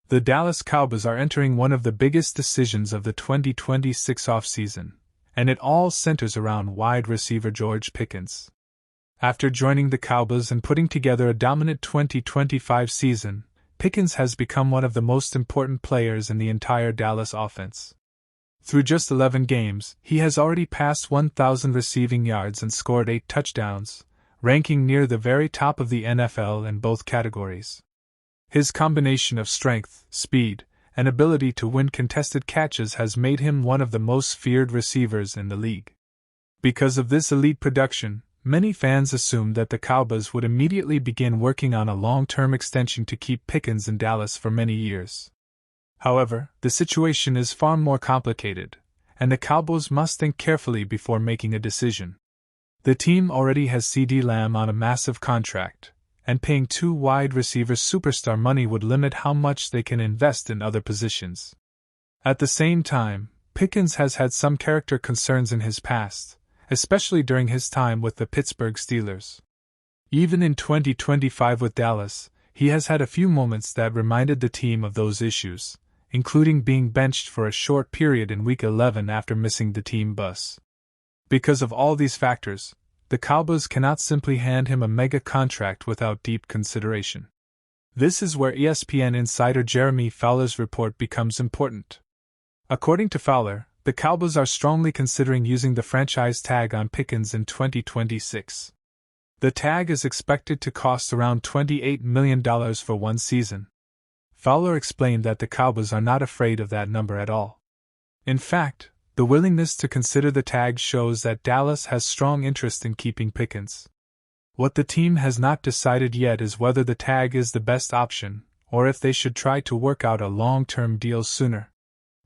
The Dallas Cowboys are entering one of the biggest decisions of the 2026 offseason, and it all centers around wide receiver George Pickens. After joining the Cowboys and putting together a dominant 2025 season, Pickens has become one of the most important players in the entire Dallas offense. Through just 11 games, he has already passed 1,000 receiving yards and scored 8 touchdowns, ranking near the very top of the NFL in both categories. His combination of strength, speed, and ability to win contested catches has made him one of the most feared receivers in the league. Because of this elite production, many fans assumed that the Cowboys would immediately begin working on a long-term extension to keep Pickens in Dallas for many years. However, the situation is far more complicated, and the Cowboys must think carefully before making a decision. The team already has CeeDee Lamb on a massive contract, and paying 2 wide receivers superstar money would limit how much they can invest in other positions. At the same time, Pickens has had some character concerns in his past, especially during his time with the Pittsburgh Steelers. Even in 2025 with Dallas, he has had a few moments that reminded the team of those issues, including being benched for a short period in Week 11 after missing the team bus. Because of all these factors, the Cowboys cannot simply hand him a mega contract without deep consideration. This is where ESPN insider Jeremy Fowler's report becomes important. According to Fowler, the Cowboys are strongly considering using the franchise tag on Pickens in 2026. The tag is expected to cost around $28 million for one season. Fowler explained that the Cowboys are not afraid of that number at all. In fact, the willingness to consider the tag shows that Dallas has strong interest in keeping Pickens. What the team has not decided yet is whether the tag is the best option, or if they should try to work out a long-term deal sooner.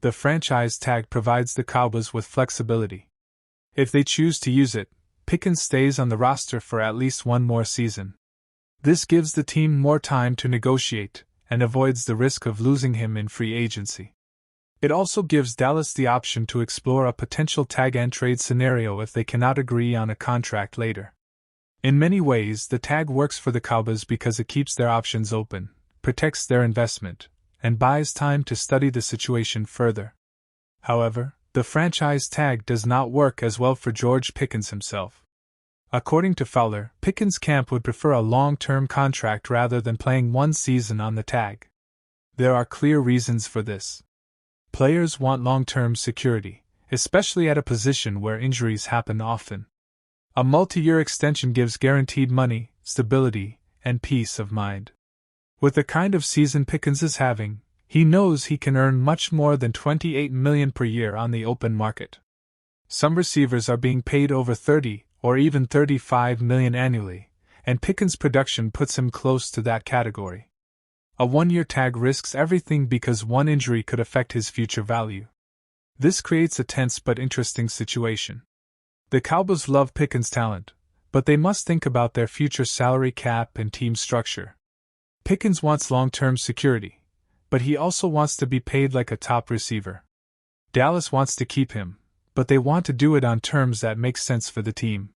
The franchise tag provides the Cowboys with flexibility. If they choose to use it, Pickens stays on the roster for at least one more season. This gives the team more time to negotiate, and avoids the risk of losing him in free agency. It also gives Dallas the option to explore a potential tag-and-trade scenario if they cannot agree on a contract later. In many ways, the tag works for the Cowboys because it keeps their options open, protects their investment, and buys time to study the situation further. However, the franchise tag does not work as well for George Pickens himself. According to Fowler, Pickens' camp would prefer a long-term contract rather than playing one season on the tag. There are clear reasons for this. Players want long-term security, especially at a position where injuries happen often. A multi-year extension gives guaranteed money, stability, and peace of mind. With the kind of season Pickens is having, he knows he can earn much more than $28 million per year on the open market. Some receivers are being paid over $30 or even $35 million annually, and Pickens' production puts him close to that category. A one-year tag risks everything because one injury could affect his future value. This creates a tense but interesting situation. The Cowboys love Pickens' talent, but they must think about their future salary cap and team structure. Pickens wants long-term security, but he also wants to be paid like a top receiver. Dallas wants to keep him, but they want to do it on terms that make sense for the team.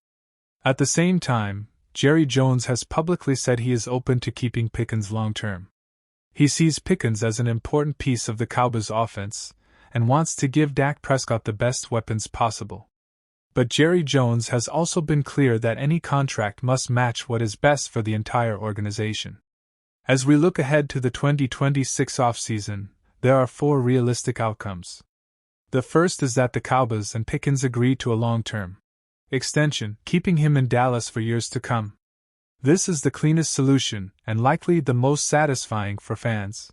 At the same time, Jerry Jones has publicly said he is open to keeping Pickens long-term. He sees Pickens as an important piece of the Cowboys' offense, and wants to give Dak Prescott the best weapons possible. But Jerry Jones has also been clear that any contract must match what is best for the entire organization. As we look ahead to the 2026 offseason, there are 4 realistic outcomes. The first is that the Cowboys and Pickens agree to a long-term extension, keeping him in Dallas for years to come. This is the cleanest solution, and likely the most satisfying for fans.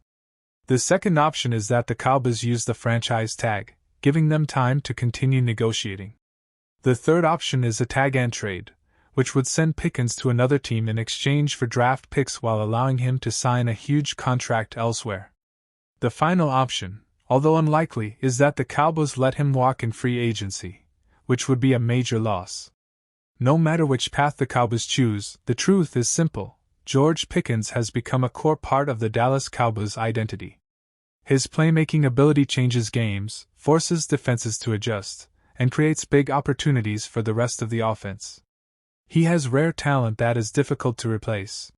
The second option is that the Cowboys use the franchise tag, giving them time to continue negotiating. The third option is a tag-and-trade, which would send Pickens to another team in exchange for draft picks while allowing him to sign a huge contract elsewhere. The final option, although unlikely, is that the Cowboys let him walk in free agency, which would be a major loss. No matter which path the Cowboys choose, the truth is simple: George Pickens has become a core part of the Dallas Cowboys' identity. His playmaking ability changes games, forces defenses to adjust, and creates big opportunities for the rest of the offense. He has rare talent that is difficult to replace.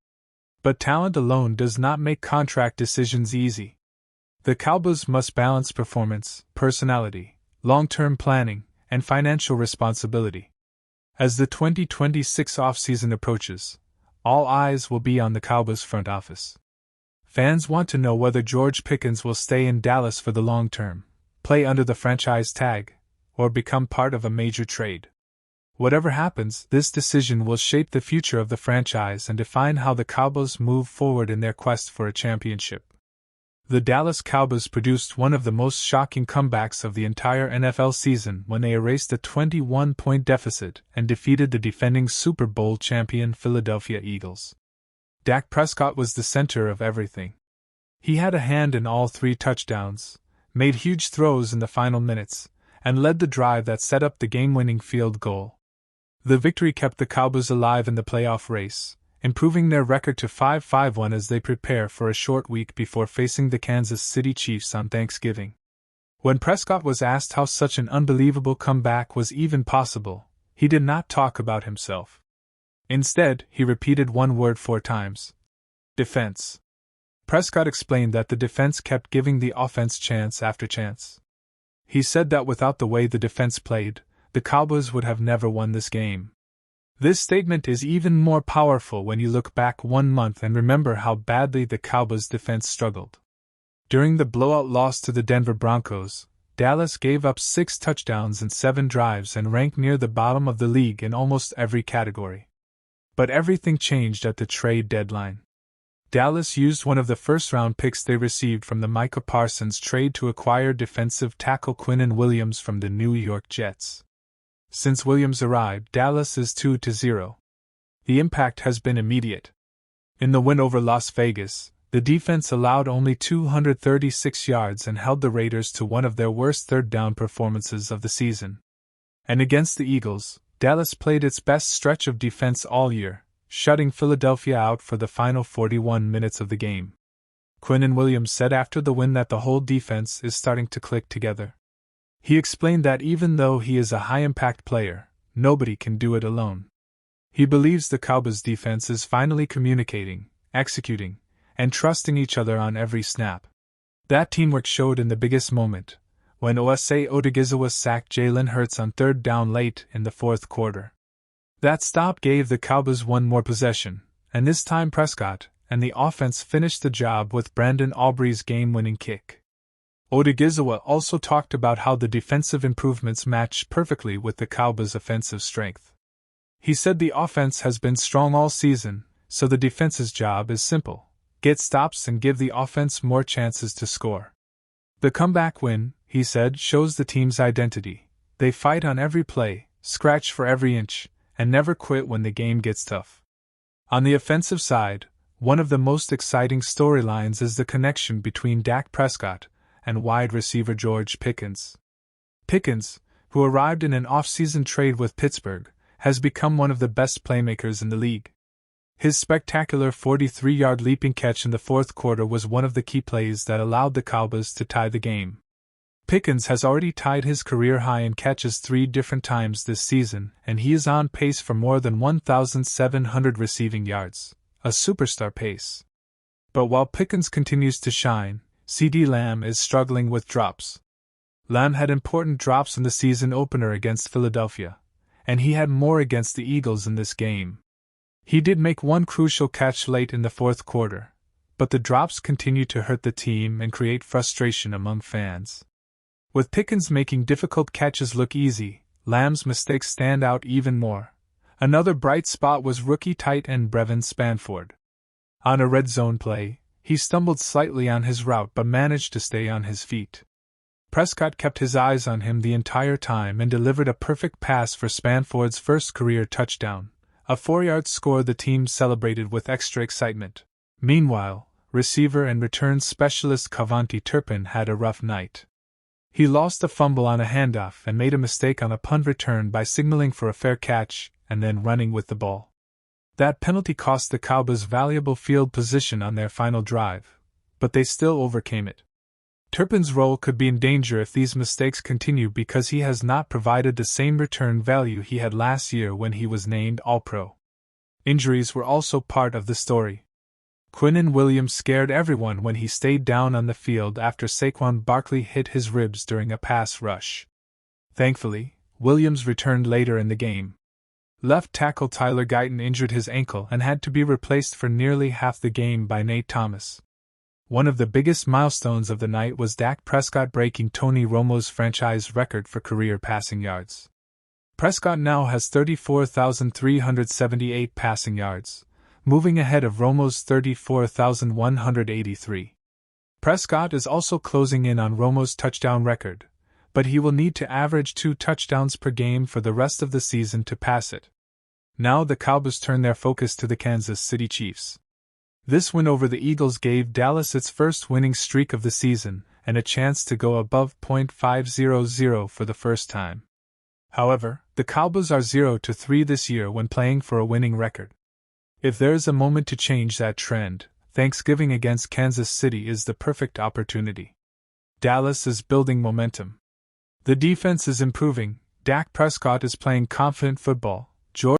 But talent alone does not make contract decisions easy. The Cowboys must balance performance, personality, long-term planning, and financial responsibility. As the 2026 offseason approaches, all eyes will be on the Cowboys front office. Fans want to know whether George Pickens will stay in Dallas for the long term, play under the franchise tag, or become part of a major trade. Whatever happens, this decision will shape the future of the franchise and define how the Cowboys move forward in their quest for a championship. The Dallas Cowboys produced one of the most shocking comebacks of the entire NFL season when they erased a 21-point deficit and defeated the defending Super Bowl champion Philadelphia Eagles. Dak Prescott was the center of everything. He had a hand in all 3 touchdowns, made huge throws in the final minutes, and led the drive that set up the game-winning field goal. The victory kept the Cowboys alive in the playoff race, improving their record to 5-5-1 as they prepare for a short week before facing the Kansas City Chiefs on Thanksgiving. When Prescott was asked how such an unbelievable comeback was even possible, he did not talk about himself. Instead, he repeated one word 4 times: defense. Prescott explained that the defense kept giving the offense chance after chance. He said that without the way the defense played, the Cowboys would have never won this game. This statement is even more powerful when you look back 1 month and remember how badly the Cowboys' defense struggled. During the blowout loss to the Denver Broncos, Dallas gave up 6 touchdowns in 7 drives and ranked near the bottom of the league in almost every category. But everything changed at the trade deadline. Dallas used one of the first-round picks they received from the Micah Parsons trade to acquire defensive tackle Quinnen Williams from the New York Jets. Since Williams arrived, Dallas is 2-0. The impact has been immediate. In the win over Las Vegas, the defense allowed only 236 yards and held the Raiders to one of their worst third-down performances of the season. And against the Eagles, Dallas played its best stretch of defense all year, shutting Philadelphia out for the final 41 minutes of the game. Quinnen Williams said after the win that the whole defense is starting to click together. He explained that even though he is a high-impact player, nobody can do it alone. He believes the Cowboys' defense is finally communicating, executing, and trusting each other on every snap. That teamwork showed in the biggest moment, when Osa Odigizwa sacked Jalen Hurts on 3rd down late in the 4th quarter. That stop gave the Cowboys one more possession, and this time Prescott and the offense finished the job with Brandon Aubrey's game-winning kick. Odigizwa also talked about how the defensive improvements matched perfectly with the Cowboys' offensive strength. He said the offense has been strong all season, so the defense's job is simple: get stops and give the offense more chances to score. The comeback win, he said, shows the team's identity. They fight on every play, scratch for every inch, and never quit when the game gets tough. On the offensive side, one of the most exciting storylines is the connection between Dak Prescott and wide receiver George Pickens. Pickens, who arrived in an off-season trade with Pittsburgh, has become one of the best playmakers in the league. His spectacular 43-yard leaping catch in the 4th quarter was one of the key plays that allowed the Cowboys to tie the game. Pickens has already tied his career high in catches 3 different times this season, and he is on pace for more than 1,700 receiving yards, a superstar pace. But while Pickens continues to shine, CeeDee Lamb is struggling with drops. Lamb had important drops in the season opener against Philadelphia, and he had more against the Eagles in this game. He did make one crucial catch late in the 4th quarter, but the drops continue to hurt the team and create frustration among fans. With Pickens making difficult catches look easy, Lamb's mistakes stand out even more. Another bright spot was rookie tight end Brevin Spanford. On a red zone play, he stumbled slightly on his route but managed to stay on his feet. Prescott kept his eyes on him the entire time and delivered a perfect pass for Spanford's first career touchdown, a 4-yard score the team celebrated with extra excitement. Meanwhile, receiver and return specialist Cavante Turpin had a rough night. He lost a fumble on a handoff and made a mistake on a punt return by signaling for a fair catch and then running with the ball. That penalty cost the Cowboys valuable field position on their final drive, but they still overcame it. Turpin's role could be in danger if these mistakes continue because he has not provided the same return value he had last year when he was named All-Pro. Injuries were also part of the story. Quinnen Williams scared everyone when he stayed down on the field after Saquon Barkley hit his ribs during a pass rush. Thankfully, Williams returned later in the game. Left tackle Tyler Guyton injured his ankle and had to be replaced for nearly half the game by Nate Thomas. One of the biggest milestones of the night was Dak Prescott breaking Tony Romo's franchise record for career passing yards. Prescott now has 34,378 passing yards, moving ahead of Romo's 34,183. Prescott is also closing in on Romo's touchdown record, but he will need to average 2 touchdowns per game for the rest of the season to pass it. Now the Cowboys turn their focus to the Kansas City Chiefs. This win over the Eagles gave Dallas its first winning streak of the season and a chance to go above .500 for the first time. However, the Cowboys are 0-3 this year when playing for a winning record. If there is a moment to change that trend, Thanksgiving against Kansas City is the perfect opportunity. Dallas is building momentum. The defense is improving, Dak Prescott is playing confident football,